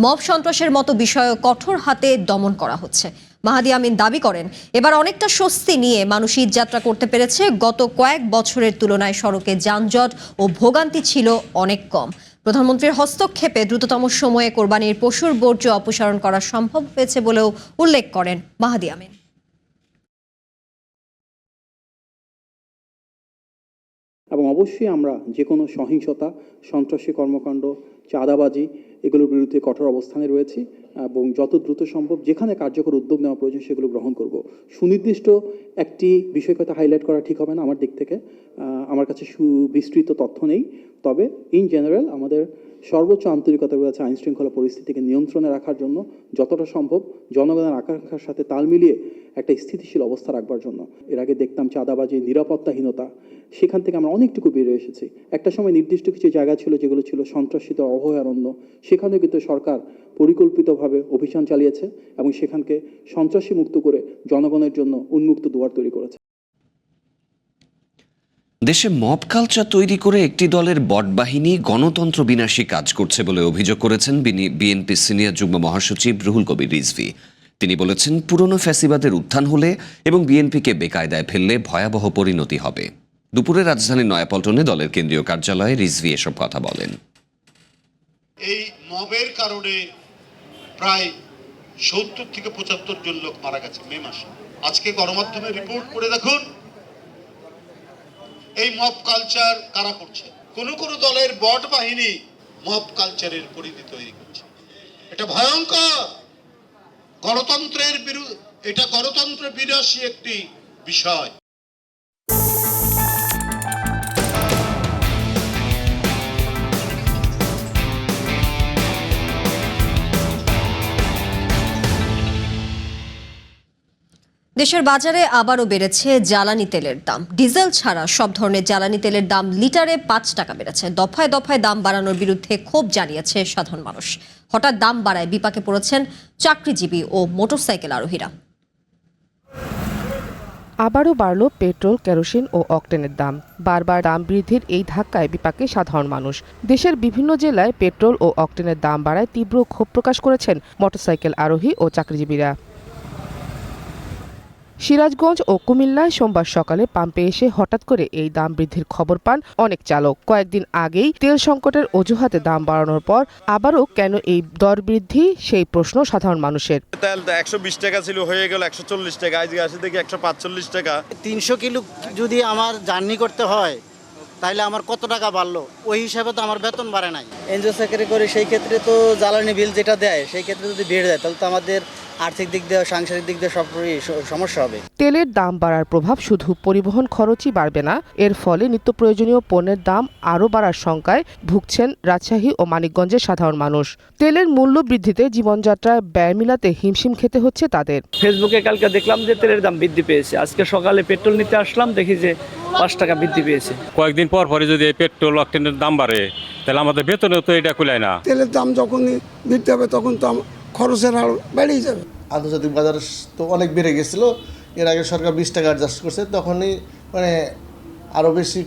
Speaker 1: মব সন্ত্রাসের মতো বিষয়ে কঠোর হাতে দমন করা হচ্ছে। মাহদি আমিন দাবি করেন, এবার অনেকটা স্বস্তি নিয়ে মানুষ ঈদ যাত্রা করতে পেরেছে। গত কয়েক বছরের তুলনায় সড়কে যানজট ও ভোগান্তি ছিল অনেক কম। প্রধানমন্ত্রীর হস্তক্ষেপে দ্রুততম সময়ে কোরবানির পশুর বর্জ্য অপসারণ করা সম্ভব হয়েছে বলেও উল্লেখ করেন মাহদি আমিন।
Speaker 4: এবং অবশ্যই আমরা যে কোনো সহিংসতা, সন্ত্রাসী কর্মকাণ্ড, চাঁদাবাজি এগুলোর বিরুদ্ধে কঠোর অবস্থানে রয়েছি এবং যত দ্রুত সম্ভব যেখানে কার্যকর উদ্যোগ নেওয়া প্রয়োজন সেগুলো গ্রহণ করব। সুনির্দিষ্ট একটি বিষয় কথা হাইলাইট করা ঠিক হবে না আমার দিক থেকে, আমার কাছে সুবিস্তৃত তথ্য নেই। তবে ইন জেনারেল আমাদের সর্বোচ্চ আন্তরিকতা রয়েছে আইন শৃঙ্খলা পরিস্থিতিকে নিয়ন্ত্রণে রাখার জন্য, যতটা সম্ভব জনগণের আকাঙ্ক্ষার সাথে তাল মিলিয়ে একটা স্থিতিশীল অবস্থা রাখবার জন্য। এর আগে দেখতাম চাঁদাবাজি, নিরাপত্তাহীনতা, সেখান থেকে আমরা অনেকটুকু বেরিয়ে এসেছি। একটা সময় নির্দিষ্ট কিছু জায়গা ছিল যেগুলো ছিল সন্ত্রাসিত, অভয়ারণ্য, সেখানেও কিন্তু সরকার পরিকল্পিতভাবে অভিযান চালিয়েছে এবং সেখানকে সন্ত্রাসী মুক্ত করে জনগণের জন্য উন্মুক্ত দুয়ার তৈরি করেছে।
Speaker 2: দেশে মব কালচার তৈরি করে একটি দলের বট বাহিনী গণতন্ত্র বিনাশী কাজ করছে বলে অভিযোগ করেছেন বিএনপি সিনিয়র যুগ্ম মহাসচিব রুহুল কবির রিজভী। তিনি বলেছেন, পুরনো ফ্যাসিবাদের উত্থান হলে এবং বিএনপিকে বেকায়দায় ফেললে ভয়াবহ পরিণতি হবে। দুপুরে রাজধানীর নয়াপল্টনে দলের কেন্দ্রীয় কার্যালয়ে রিজভী এসব কথা বলেন।
Speaker 6: এই মবের কারণে প্রায় 70 থেকে 75 জন লোক মারা গেছে মে মাসে। আজকে গণমাধ্যমে রিপোর্ট করে দেখুন এই মব কালচার কারা করছে। কোন দলের বট বাহিনী মব কালচারের পরিধি তৈরি করছে। এটা ভয়ঙ্কর, গণতন্ত্রের বিরুদ্ধে, এটা গণতন্ত্র বিনাশী একটি বিষয়।
Speaker 1: দেশের বাজারে আবারও বেড়েছে জ্বালানি তেলের দাম। ডিজেল ছাড়া সব ধরনের জ্বালানি তেলের দাম লিটারে 5 টাকা বেড়েছে। দফায় দফায় দাম বাড়ানোর বিরুদ্ধে ক্ষোভ জানিয়েছে সাধারণ মানুষ। হঠাৎ দাম বাড়ায় বিপাকে পড়েছেন চাকরিজীবী ও মোটরসাইকেল আরোহীরা।
Speaker 23: আবারও বাড়ল পেট্রোল, কেরোসিন ও অকটেনের দাম। বারবার দাম বৃদ্ধির এই ধাক্কায় বিপাকে সাধারণ মানুষ। দেশের বিভিন্ন জেলায় পেট্রোল ও অকটেনের দাম বাড়ায় তীব্র ক্ষোভ প্রকাশ করেছেন মোটরসাইকেল আরোহী ও চাকরিজীবীরা। সিরাজগঞ্জ ও কুমিল্লায় সোমবার সকালে পাম্পে এসে হঠাৎ করে এই দাম বৃদ্ধির খবর পান অনেক চালক। কয়েকদিন আগেই তেল সংকটের অজুহাতে দাম বাড়ানোর পর আবারও কেন এই দর বৃদ্ধি, সেই প্রশ্ন সাধারণ মানুষের।
Speaker 24: তেল 120 টাকা ছিল, হয়ে গেল 140 টাকা, আজকে আসে দেখি 145 টাকা।
Speaker 25: 300 কিলো যদি আমার জার্নি করতে হয় তাহলে আমার কত টাকা বাড়লো, ওই হিসাবে তো আমার বেতন বাড়ে নাই। এনজিও চাকরি করে সেই ক্ষেত্রে তো জ্বালানি বিল যেটা দেয় সেই ক্ষেত্রে যদি বেড়ে যায় তাহলে তো আমাদের আর্থিক দিক দিয়ে, সাংসারিক দিক দিয়ে সবই সমস্যা হবে।
Speaker 23: তেলের দাম বাড়ার প্রভাব শুধু পরিবহন খরচই বাড়বে না, এর ফলে নিত্য প্রয়োজনীয় পণ্যের দাম আরও বাড়ার শঙ্কায় ভুগছেন রাজশাহী ও মানিকগঞ্জের সাধারণ মানুষ। তেলের মূল্য বৃদ্ধিতে জীবনযাত্রায় ব্যয় মিলাতে হিমশিম খেতে হচ্ছে তাদের।
Speaker 26: ফেসবুকে কালকে দেখলাম যে তেলের দাম বৃদ্ধি পেয়েছে। আজকে সকালে পেট্রোল নিতে আসলাম, দেখি যে 5 টাকা বৃদ্ধি পেয়েছে।
Speaker 27: কয়েকদিন পর পরে যদি এই পেট্রোল অকটেনের দাম বাড়ে তাহলে আমাদের বেতনে তো এটা কুলায় না।
Speaker 28: তেলের দাম যখনই বৃদ্ধি হবে তখন তো খরচের হার বেড়েই যাবে।
Speaker 29: আন্তর্জাতিক বাজার তো অনেক বেড়ে গেছিলো, এর আগে সরকার 20 টাকা অ্যাডজাস্ট করছে, তখনই আরও বেশি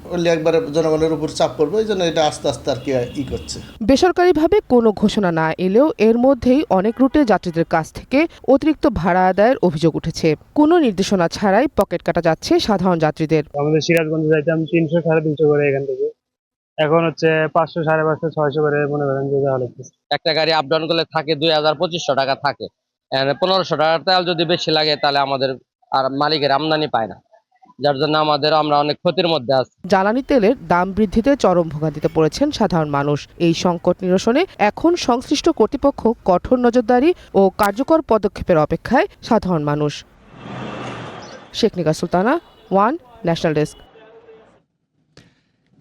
Speaker 29: করলে একবারে জনগণের উপর চাপ পড়বে, এই জন্য এটা আস্তে আস্তে আর কি করছে।
Speaker 23: বেসরকারিভাবে কোনো ঘোষণা না এলেও এর মধ্যেই অনেক রুটে যাত্রীদের কাছ থেকে অতিরিক্ত ভাড়া আদায়ের অভিযোগ উঠেছে। কোনো নির্দেশনা ছাড়াই পকেট কাটা যাচ্ছে সাধারণ যাত্রীদের।
Speaker 26: আমাদের সিরাজগঞ্জে যাইতাম 300 350 করে এখান থেকে, এখন হচ্ছে 500 550 600 করে মনে করেন যে যাওয়া লাগতেছে।
Speaker 30: একটা গাড়ি আপ ডাউন করলে থাকে 2000-2500 টাকা থাকে। 1500 টাকার তেল যদি বেশি লাগে তাহলে আমাদের আর মালিকের আমদানি পায় না, যার জন্য আমরা অনেক ক্ষতির মধ্যে আছি।
Speaker 23: জ্বালানি তেলের দাম বৃদ্ধিতে চরম ভোগান্তিতে পড়েছেন সাধারণ মানুষ। এই সংকট নিরসনে এখন সংশ্লিষ্ট কর্তৃপক্ষ কঠোর নজরদারি ও কার্যকর পদক্ষেপের অপেক্ষায় সাধারণ মানুষ। শেখনিকা সুলতানা, ওয়ান ন্যাশনাল ডেস্ক।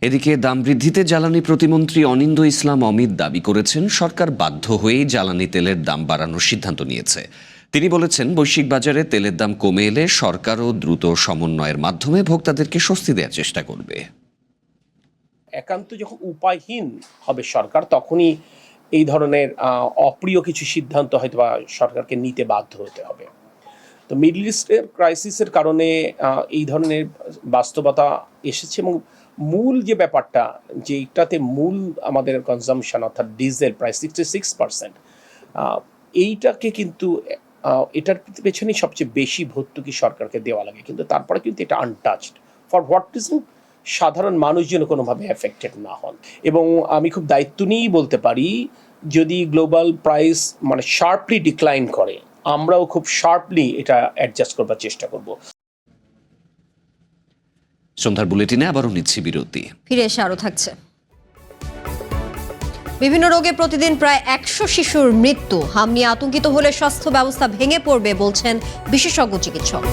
Speaker 2: এদিকে দাম বৃদ্ধিতে জ্বালানি প্রতিমন্ত্রী অনিন্দ ইসলাম অমিত দাবি করেছেন, সরকার বাধ্য হয়েই জ্বালানি তেলের দাম বাড়ানোর সিদ্ধান্ত নিয়েছে। তিনি বলেছেন, বৈশ্বিক বাজারে তেলের দাম কমে এলে সরকারও দ্রুত সমন্বয়ের মাধ্যমে ভোক্তাদেরকে স্বস্তি দেওয়ার চেষ্টা করবে।
Speaker 31: একান্ত যখন উপায়হীন হবে সরকার, তখনই
Speaker 3: এই ধরনের অপ্রিয় কিছু সিদ্ধান্ত হয়তো বা সরকারকে নিতে বাধ্য হতে হবে। তো মিডল ইস্টের ক্রাইসিসের কারণে এই ধরনের বাস্তবতা এসেছে এবং মূল যে ব্যাপারটা যে এইটাতে মূল আমাদের কনজামশন অর্থাৎ ডিজেল প্রায় 66%, এইটাকে কিন্তু এটার পেছনেই সবচেয়ে বেশি ভর্তুকি সরকারকে দেওয়া লাগে, কিন্তু তারপরে কিন্তু এটা আনটাচড। For what reason? সাধারণ মানুষ যেন কোনোভাবে এফেক্টেড না হন। এবং আমি খুব দায়িত্ব নিয়েই বলতে পারি, যদি গ্লোবাল প্রাইস মানে শার্পলি ডিক্লাইন করে, আমরাও খুব শার্পলি এটা অ্যাডজাস্ট করবার চেষ্টা করব।
Speaker 2: সন্ধ্যার বুলেটিনে আবারও নিচ্ছি বিরতি,
Speaker 1: ফিরে এসে আরও থাকছে। বিভিন্ন রোগে প্রতিদিন প্রায় 100 শিশুর মৃত্যু। হাম নিয়ে আতঙ্কিত হলে স্বাস্থ্য ব্যবস্থা ভেঙে পড়বে বলছেন বিশেষজ্ঞ চিকিৎসক।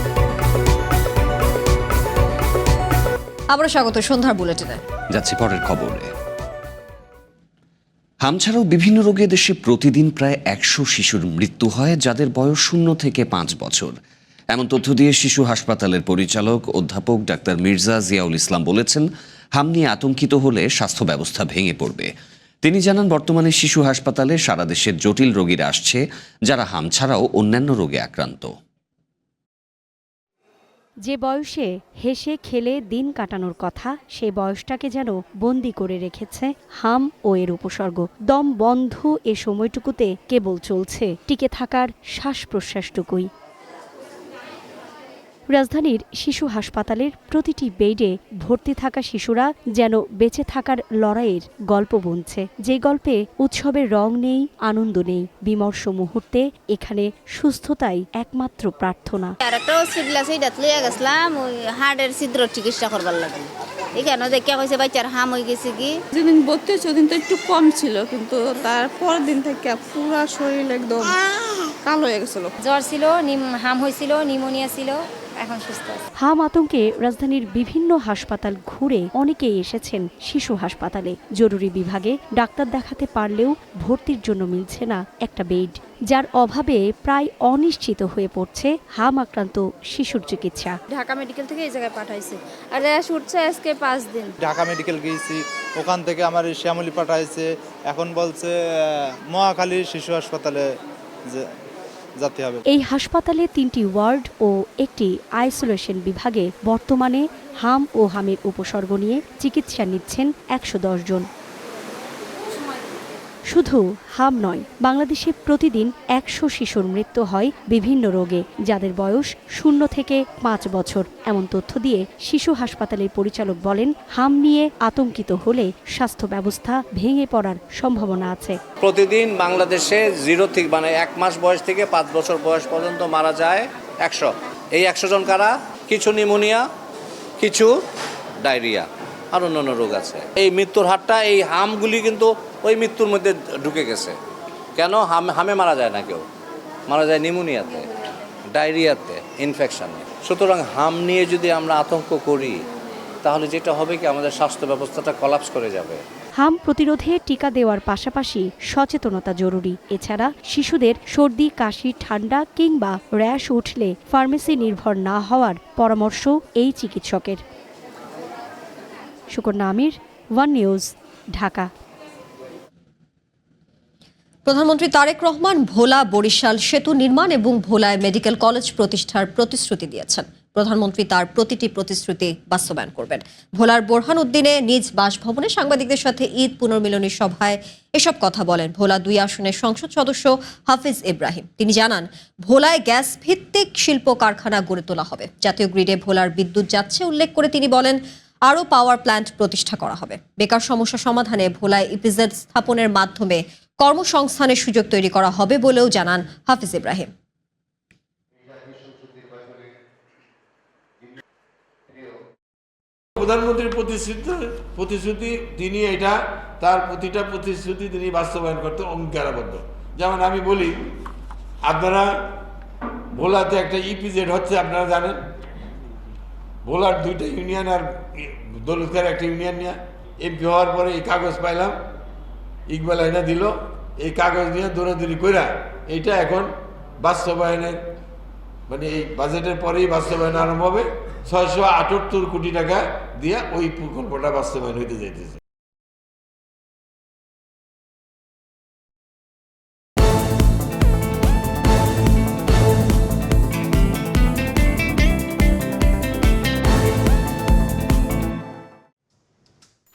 Speaker 1: আবারও স্বাগত সন্ধ্যার বুলেটিনে।
Speaker 2: যাচ্ছি পরের খবরে। হাম ছাড়াও বিভিন্ন রোগে দেশে প্রতিদিন প্রায় 100 শিশুর মৃত্যু হয়, যাদের বয়স 0 থেকে 5 বছর। এমন তথ্য দিয়ে শিশু হাসপাতালের পরিচালক অধ্যাপক ডাক্তার মির্জা জিয়াউল ইসলাম বলেছেন, হাম নিয়ে আতঙ্কিত হলে স্বাস্থ্য ব্যবস্থা ভেঙে পড়বে। তিনি জানান, বর্তমানে শিশু হাসপাতালে সারা দেশের জটিল রোগীরা আসছে, যারা হাম ছাড়াও অন্যান্য রোগে আক্রান্ত।
Speaker 5: যে বয়সে হেসে খেলে দিন কাটানোর কথা, সে বয়সটাকে যেন বন্দি করে রেখেছে হাম ও এর উপসর্গ। দম বন্ধ এ সময়টুকুতে কেবল চলছে টিকে থাকার শ্বাস প্রশ্বাসটুকুই। রাজধানীর শিশু হাসপাতালের প্রতিটি বেডে ভর্তি থাকা শিশুরা যেন বেঁচে থাকার লড়াইয়ের গল্প বুনছে, যে গল্পে উৎসবের রং নেই, আনন্দ নেই। বিমর্ষ মুহূর্তে এখানে সুস্থতাই একমাত্র প্রার্থনা।
Speaker 7: আরেকটা হসপিটাল আছে, এটা লিয়ে গেছিলাম ওই হার্টের ছিদ্র চিকিৎসা করবার লাগে। এখানে দেখে হয়েছে বাচ্চার হাম হয়ে গেছে কি।
Speaker 8: যেদিন ভর্তি হচ্ছে ওদিন তো একটু কম ছিল, কিন্তু তারপরের দিন থেকে পুরা শরীর একদম কালো হয়ে গেছিল।
Speaker 7: জ্বর ছিল, হাম হয়েছিল, নিউমোনিয়া ছিল, এখন সুস্থ আছে।
Speaker 5: হাম আতঙ্কে রাজধানীর বিভিন্ন হাসপাতাল ঘুরে অনেকেই এসেছেন শিশু হাসপাতালে। জরুরি বিভাগে ডাক্তার দেখাতে পারলেও ভর্তির জন্য মিলছে না একটা বেড, যার অভাবে প্রায় অনিশ্চিত হয়ে পড়ছে হাম আক্রান্ত শিশুর চিকিৎসা।
Speaker 7: ঢাকা মেডিকেল থেকে এই জায়গায় পাঠাইছে, আর উঠছে আজকে 5 দিন।
Speaker 9: ঢাকা মেডিকেল গিয়েছি, ওখান থেকে আমার শ্যামলী পাঠাইছে, এখন বলছে মহাখালী শিশু হাসপাতালে যেতে হবে।
Speaker 5: এই হাসপাতালে 3টি ওয়ার্ড ও একটি আইসোলেশন বিভাগে বর্তমানে হাম ও হামের উপসর্গ নিয়ে চিকিৎসা নিচ্ছেন 110 জন। শুধু হাম নয়, বাংলাদেশে প্রতিদিন 100 শিশুর মৃত্যু হয় বিভিন্ন রোগে, যাদের বয়স 0 থেকে 5 বছর। এমন তথ্য দিয়ে শিশু হাসপাতালের পরিচালক বলেন, হাম নিয়ে আতঙ্কিত হলে স্বাস্থ্য ব্যবস্থা ভেঙে পড়ার সম্ভাবনা আছে।
Speaker 10: প্রতিদিন বাংলাদেশে 0 থেকে 1 মাস বয়স থেকে 5 বছর বয়স পর্যন্ত মারা যায় 100। এই 100 জন কারা? কিছু নিউমোনিয়া, কিছু ডায়রিয়া, আর অন্যান্য রোগ আছে। এই মৃত্যুর হারটা এই হামগুলি কিন্তু ওই মৃত্যুর মধ্যে ঢুকে গেছে। কেন? হামে মারা যায় না কেউ, মারা যায় নিউমোনিয়াতে, ডায়রিয়াতে, ইনফেকশনে। সুতরাং হাম নিয়ে যদি আমরা আতঙ্ক করি, তাহলে যেটা হবে কি, আমাদের স্বাস্থ্য ব্যবস্থাটা কলাপস করে যাবে।
Speaker 5: হাম প্রতিরোধে টিকা দেওয়ার পাশাপাশি সচেতনতা জরুরি। এছাড়া শিশুদের সর্দি, কাশি, ঠান্ডা কিংবা র্যাশ উঠলে ফার্মেসি নির্ভর না হওয়ার পরামর্শ এই চিকিৎসকের। সুকন্যা আমির, ওয়ান নিউজ, ঢাকা।
Speaker 1: প্রধানমন্ত্রী তারেক রহমান ভোলা বরিশাল সেতু নির্মাণ এবং ভোলায় মেডিকেল কলেজ প্রতিষ্ঠার প্রতিশ্রুতি দিয়েছেন। প্রধানমন্ত্রী তার প্রতিটি প্রতিশ্রুতি বাস্তবায়ন করবেন। ভোলার বোরহান উদ্দিনে নিজ বাসভবনে সাংবাদিকদের সাথে ঈদ পুনর্মিলনী সভায় এসব কথা বলেন ভোলা 2 আসনের সংসদ সদস্য হাফিজ ইব্রাহিম। তিনি জানান, ভোলায় গ্যাস ভিত্তিক শিল্প কারখানা গড়ে তোলা হবে। জাতীয় গ্রিডে ভোলার বিদ্যুৎ যাচ্ছে উল্লেখ করে তিনি বলেন, আরও পাওয়ার প্ল্যান্ট প্রতিষ্ঠা করা হবে। বেকার সমস্যা সমাধানে ভোলায় ইপিজেড স্থাপনের মাধ্যমে কর্মসংস্থানের সুযোগ তৈরি করা হবে বলেও জানান হাফিজ ইব্রাহিম।
Speaker 11: প্রধানমন্ত্রীর প্রতিশ্রুতি তিনি এটা তার প্রতিটা প্রতিশ্রুতি তিনি বাস্তবায়ন করতে অঙ্গীকারবদ্ধ। যেমন আমি বলি, আপনারা ভোলাতে একটা ইপিজেড হচ্ছে, আপনারা জানেন। ভোলার 2টা ইউনিয়ন আর দৌলতখার একটা ইউনিয়ন নিয়ে এমপি হওয়ার পরে এই কাগজ পাইলাম, ইকবাল আইনা দিল। এই কাগজ নিয়ে দৌড়াদৌড়ি কইরা এইটা এখন বাস্তবায়নের মানে এই বাজেটের পরেই বাস্তবায়ন আরম্ভ হবে। 678 কোটি টাকা দিয়ে ওই প্রকল্পটা বাস্তবায়ন হইতে যাইতেছে।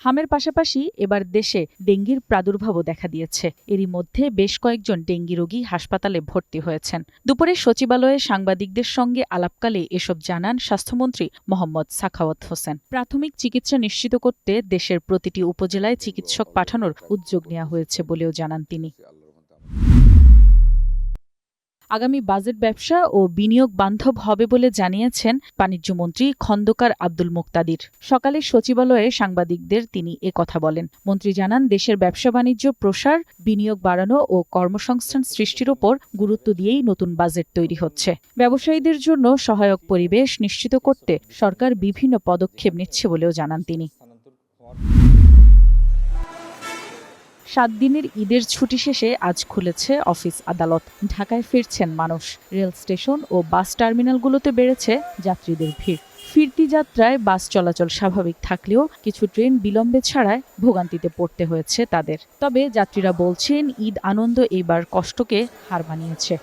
Speaker 12: হামের পাশাপাশি এবার দেশে ডেঙ্গির প্রাদুর্ভাবও দেখা দিয়েছে। এরই মধ্যে বেশ কয়েকজন ডেঙ্গি রোগী হাসপাতালে ভর্তি হয়েছেন। দুপুরে সচিবালয়ে সাংবাদিকদের সঙ্গে আলাপকালে এসব জানান স্বাস্থ্যমন্ত্রী মোহাম্মদ সাখাওয়াত হোসেন। প্রাথমিক চিকিৎসা নিশ্চিত করতে দেশের প্রতিটি উপজেলায় চিকিৎসক পাঠানোর উদ্যোগ নেওয়া হয়েছে বলেও জানান তিনি। আগামী বাজেট ব্যবসা ও বিনিয়োগ বান্ধব হবে বলে জানিয়েছেন বাণিজ্যমন্ত্রী খন্দকার আব্দুল মুক্তাদির। সকালে সচিবালয়ে সাংবাদিকদের তিনি কথা বলেন। মন্ত্রী জানান, দেশের ব্যবসা বাণিজ্য প্রসার, বিনিয়োগ বাড়ানো ও কর্মসংস্থান সৃষ্টির উপর গুরুত্ব দিয়েই নতুন বাজেট তৈরি হচ্ছে। ব্যবসায়ীদের জন্য সহায়ক পরিবেশ নিশ্চিত করতে সরকার বিভিন্ন পদক্ষেপ নিচ্ছে বলেও জানান তিনি। 7 দিনের ঈদের ছুটি শেষে আজ খুলেছে অফিস আদালত। ঢাকায় ফিরছেন মানুষ। রেল স্টেশন ও বাস টার্মিনালগুলোতে বেড়েছে যাত্রীদের ভিড়। ফিরতি যাত্রায় বাস চলাচল স্বাভাবিক থাকলেও কিছু ট্রেন বিলম্বে ছাড়ায় ভোগান্তিতে পড়তে হয়েছে তাদের। তবে যাত্রীরা বলছেন, ঈদ আনন্দ এবার কষ্টকে হার মানিয়েছে।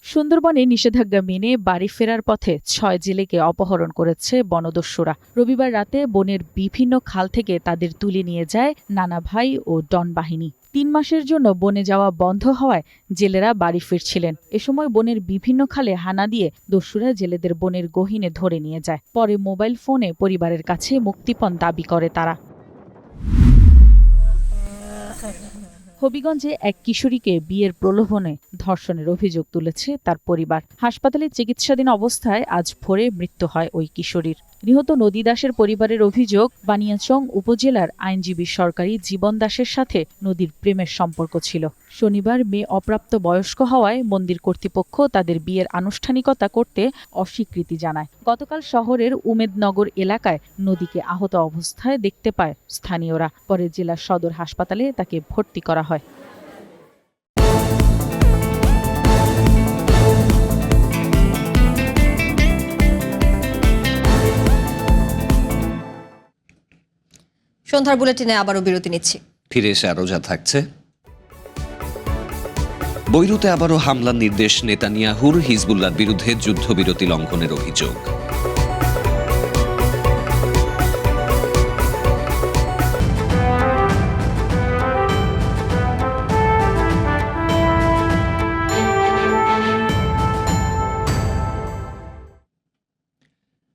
Speaker 12: সুন্দরবনে নিষেধাজ্ঞা মেনে বাড়ি ফেরার পথে 6 জেলেকে অপহরণ করেছে বনদস্যুরা। রবিবার রাতে বনের বিভিন্ন খাল থেকে তাদের তুলে নিয়ে যায় নানা ভাই ও ডন বাহিনী। 3 মাসের জন্য বনে যাওয়া বন্ধ হওয়ায় জেলেরা বাড়ি ফিরছিলেন। এ সময় বনের বিভিন্ন খালে হানা দিয়ে দস্যুরা জেলেদের বনের গহীনে ধরে নিয়ে যায়। পরে মোবাইল ফোনে পরিবারের কাছে মুক্তিপণ দাবি করে তারা। হবিগঞ্জে এক কিশোরীকে বিয়ের প্রলোভনে ধর্ষণের অভিযোগ তুলেছে তার পরিবার। হাসপাতালে চিকিৎসাধীন অবস্থায় আজ ভোরে মৃত্যু হয় ওই কিশোরীর। নিহত নদী দাসের পরিবারের অভিযোগ, বানিয়াচং উপজেলার আইনজীবী সরকারি জীবন দাসের সাথে নদীর প্রেমের সম্পর্ক ছিল। শনিবার মেয়ে অপ্রাপ্ত বয়স্ক হওয়ায় মন্দির কর্তৃপক্ষ তাদের বিয়ের আনুষ্ঠানিকতা করতে অস্বীকৃতি জানায়। গতকাল শহরের উমেদনগর এলাকায় নদীকে আহত অবস্থায় দেখতে পায় স্থানীয়রা। পরে জেলা সদর হাসপাতালে তাকে ভর্তি করা হয়।
Speaker 1: সন্ধ্যার বুলেটিনে আবারও বিরতি নিচ্ছি।
Speaker 2: ফিরে এসে আরও যা থাকছে। বৈরুতে আবারও হামলার নির্দেশ নেতানিয়াহুর। হিজবুল্লাহর বিরুদ্ধে যুদ্ধবিরতি লঙ্ঘনের অভিযোগ।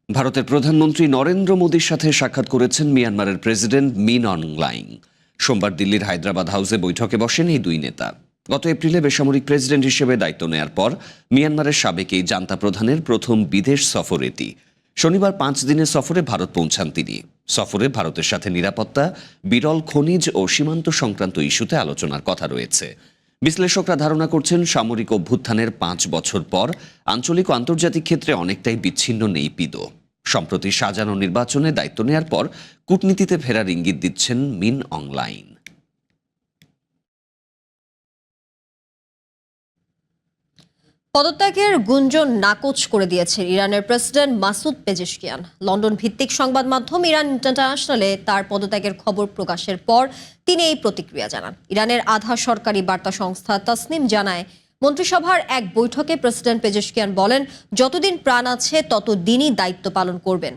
Speaker 2: ভারতের প্রধানমন্ত্রী নরেন্দ্র মোদীর সাথে সাক্ষাৎ করেছেন মিয়ানমারের প্রেসিডেন্ট মিন অং লাইং। সোমবার দিল্লির হায়দ্রাবাদ হাউসে বৈঠকে বসেন এই দুই নেতা। গত এপ্রিলে বেসামরিক প্রেসিডেন্ট হিসেবে দায়িত্ব নেয়ার পর মিয়ানমারের সাবেক এই জান্তা প্রধানের প্রথম বিদেশ সফর এটি। শনিবার 5 দিনের সফরে ভারত পৌঁছান তিনি। সফরে ভারতের সাথে নিরাপত্তা, বিরল খনিজ ও সীমান্ত সংক্রান্ত ইস্যুতে আলোচনার কথা রয়েছে। বিশ্লেষকরা ধারণা করছেন, সামরিক অভ্যুত্থানের 5 বছর পর আঞ্চলিক ও আন্তর্জাতিক ক্ষেত্রে অনেকটাই বিচ্ছিন্ন নেইপিদো। সম্প্রতি সাজানো নির্বাচনে দায়িত্ব নেয়ার পর কূটনীতিতে ফেরার ইঙ্গিত দিচ্ছেন মিন অং লাইং।
Speaker 1: পদত্যাগের গুঞ্জন নাকচ করে দিয়েছেন ইরানের প্রেসিডেন্ট মাসুদ পেজেশকিয়ান। লন্ডন ভিত্তিক সংবাদ মাধ্যম ইরান ইন্টারন্যাশনালে তার পদত্যাগের খবর প্রকাশের পর তিনি এই প্রতিক্রিয়া জানান। ইরানের আধা সরকারি বার্তা সংস্থা তাসনিম জানায়, মন্ত্রিসভার এক বৈঠকে প্রেসিডেন্ট পেজেশকিয়ান বলেন, যতদিন প্রাণ আছে ততদিনই দায়িত্ব পালন করবেন।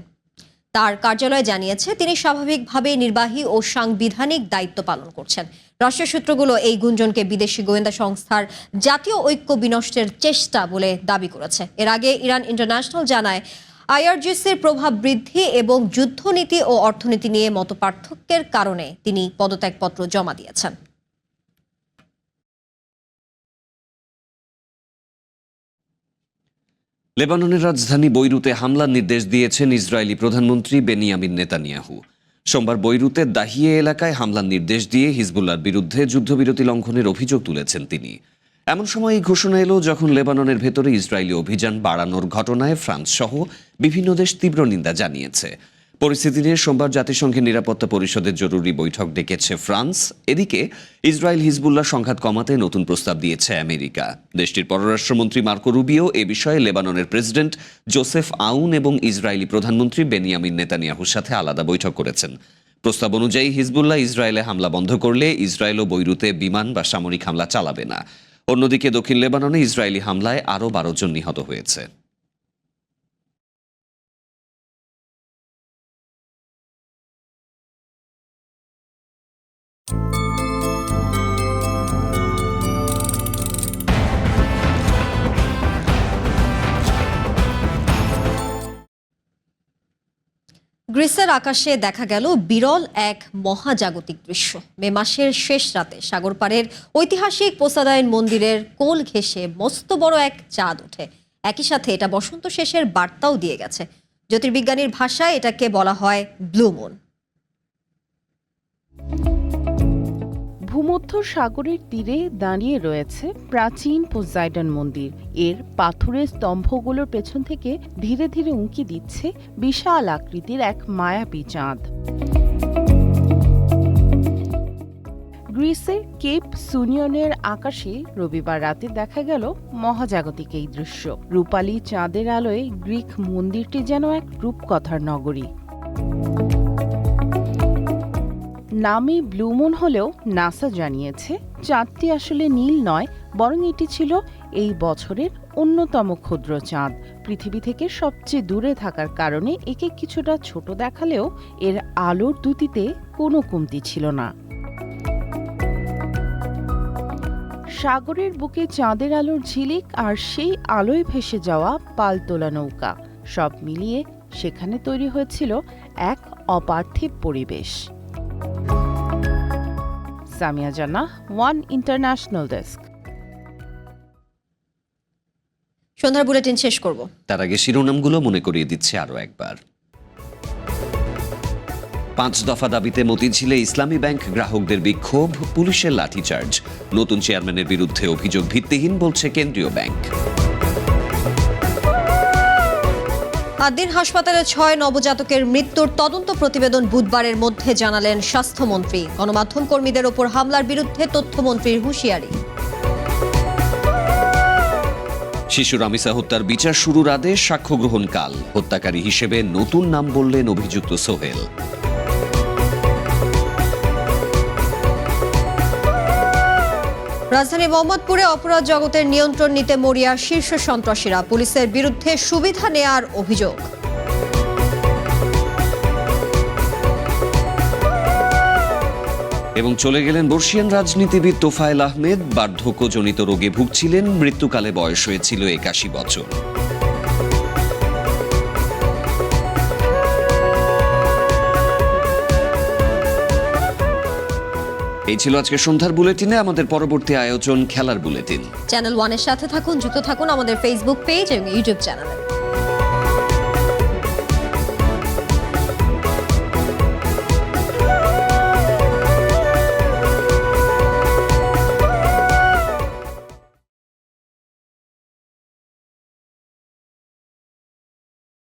Speaker 1: তার কার্যালয় জানিয়েছে, তিনি স্বাভাবিকভাবে নির্বাহী ও সাংবিধানিক দায়িত্ব পালন করছেন। রাষ্ট্রীয় সূত্রগুলো এই গুঞ্জনকে বিদেশি গোয়েন্দা সংস্থার জাতীয় ঐক্য বিনষ্টের চেষ্টা বলে দাবি করেছে। এর আগে ইরান ইন্টারন্যাশনাল জানায়, আইআরজিসির প্রভাব বৃদ্ধি এবং যুদ্ধনীতি ও অর্থনীতি নিয়ে মতপার্থক্যের কারণে তিনি পদত্যাগপত্র জমা দিয়েছেন।
Speaker 2: লেবাননের রাজধানী বৈরুতে হামলার নির্দেশ দিয়েছেন ইসরায়েলি প্রধানমন্ত্রী বেনিয়ামিন নেতানিয়াহু। সোমবার বৈরুতে দাহিয়ে এলাকায় হামলার নির্দেশ দিয়ে হিজবুল্লাহর বিরুদ্ধে যুদ্ধবিরতি লঙ্ঘনের অভিযোগ তুলেছেন তিনি। এমন সময় এই ঘোষণা এলো যখন লেবাননের ভেতরে ইসরায়েলি অভিযান বাড়ানোর ঘটনায় ফ্রান্স সহ বিভিন্ন দেশ তীব্র নিন্দা জানিয়েছে। পরিস্থিতি নিয়ে সোমবার জাতিসংঘের নিরাপত্তা পরিষদের জরুরি বৈঠক ডেকেছে ফ্রান্স। এদিকে ইসরায়েল হিজবুল্লাহ সংঘাত কমাতে নতুন প্রস্তাব দিয়েছে আমেরিকা। দেশটির পররাষ্ট্রমন্ত্রী মার্কো রুবিও এ বিষয়ে লেবাননের প্রেসিডেন্ট জোসেফ আউন এবং ইসরায়েলি প্রধানমন্ত্রী বেনিয়ামিন নেতানিয়াহুর সাথে আলাদা বৈঠক করেছেন। প্রস্তাব অনুযায়ী হিজবুল্লাহ ইসরায়েলে হামলা বন্ধ করলে ইসরায়েলও বৈরুতে বিমান বা সামরিক হামলা চালাবে না। অন্যদিকে দক্ষিণ লেবাননে ইসরায়েলি হামলায় আরও 12 জন নিহত হয়েছে।
Speaker 1: গ্রিসের আকাশে দেখা গেল বিরল এক মহাজাগতিক দৃশ্য। মে মাসের শেষ রাতে সাগর পাড়ের ঐতিহাসিক পোসাদাইন মন্দিরের কোল ঘেঁষে মস্ত বড় এক চাঁদ ওঠে। একই সাথে এটা বসন্ত শেষের বার্তাও দিয়ে গেছে। জ্যোতির্বিজ্ঞানীর ভাষায় এটাকে বলা হয় ব্লু মুন।
Speaker 23: ভূমধ্য সাগরের তীরে দাঁড়িয়ে রয়েছে প্রাচীন পোসাইডন মন্দির। এর পাথরের স্তম্ভগুলোর পেছন থেকে ধীরে ধীরে উঁকি দিচ্ছে বিশাল আকৃতির এক মায়াবী চাঁদ। গ্রিসের কেপ সুনিয়নের আকাশে রবিবার রাতে দেখা গেল মহাজাগতিক এই দৃশ্য। রূপালী চাঁদের আলোয় গ্রিক মন্দিরটি যেন এক রূপকথার নগরী। নামে ব্লু মুন হলেও নাসা জানিয়েছে চাঁদটি আসলে নীল নয়, বরং এটি ছিল এই বছরের অন্যতম ক্ষুদ্র চাঁদ। পৃথিবী থেকে সবচেয়ে দূরে থাকার কারণে একে কিছুটা ছোট দেখালেও এর আলোর দ্যুতিতে কোনো কমতি ছিল না। সাগরের বুকে চাঁদের আলোর ঝিলিক আর সেই আলোয় ভেসে যাওয়া পালতোলা নৌকা, সব মিলিয়ে সেখানে তৈরি হয়েছিল এক অপার্থিব পরিবেশ। সামিয়া জান্নাহ, ওয়ান ইন্টারন্যাশনাল ডেস্ক।
Speaker 1: সন্ধ্যার বুলেটিন শেষ করব,
Speaker 2: তার আগে শিরোনামগুলো মনে করিয়ে দিচ্ছে আরো একবার। 5 দফা দাবিতে মতিঝিলে ইসলামী ব্যাংক গ্রাহকদের বিক্ষোভ, পুলিশের লাঠিচার্জ। নতুন চেয়ারম্যানের বিরুদ্ধে অভিযোগ ভিত্তিহীন বলছে কেন্দ্রীয় ব্যাংক।
Speaker 1: আদ্দিন হাসপাতালে 6 নবজাতকের মৃত্যুর তদন্ত প্রতিবেদন বুধবারের মধ্যে জানালেন স্বাস্থ্যমন্ত্রী। গণমাধ্যম কর্মীদের ওপর হামলার বিরুদ্ধে তথ্যমন্ত্রীর হুঁশিয়ারি।
Speaker 2: শিশু রামিসা হত্যার বিচার শুরুর আদেশ, সাক্ষ্য গ্রহণ কাল। হত্যাকারী হিসেবে নতুন নাম বললেন অভিযুক্ত সোহেল।
Speaker 1: রাজধানী মোহাম্মদপুরে অপরাধ জগতের নিয়ন্ত্রণ নিতে মরিয়া শীর্ষ সন্ত্রাসীরা, পুলিশের বিরুদ্ধে সুবিধা নেয়ার অভিযোগ।
Speaker 2: এবং চলে গেলেন বর্ষিয়ান রাজনীতিবিদ তোফায়েল আহমেদ। বার্ধক্যজনিত রোগে ভুগছিলেন, মৃত্যুকালে বয়স হয়েছিল 81 বছর। এই ছিল আজকে সন্ধ্যার বুলেটিনে। আমাদের পরবর্তী আয়োজন খেলার বুলেটিন।
Speaker 1: চ্যানেল 1 এর সাথে থাকুন, যুক্ত থাকুন আমাদের ফেসবুক পেজ এবং ইউটিউব চ্যানেলে।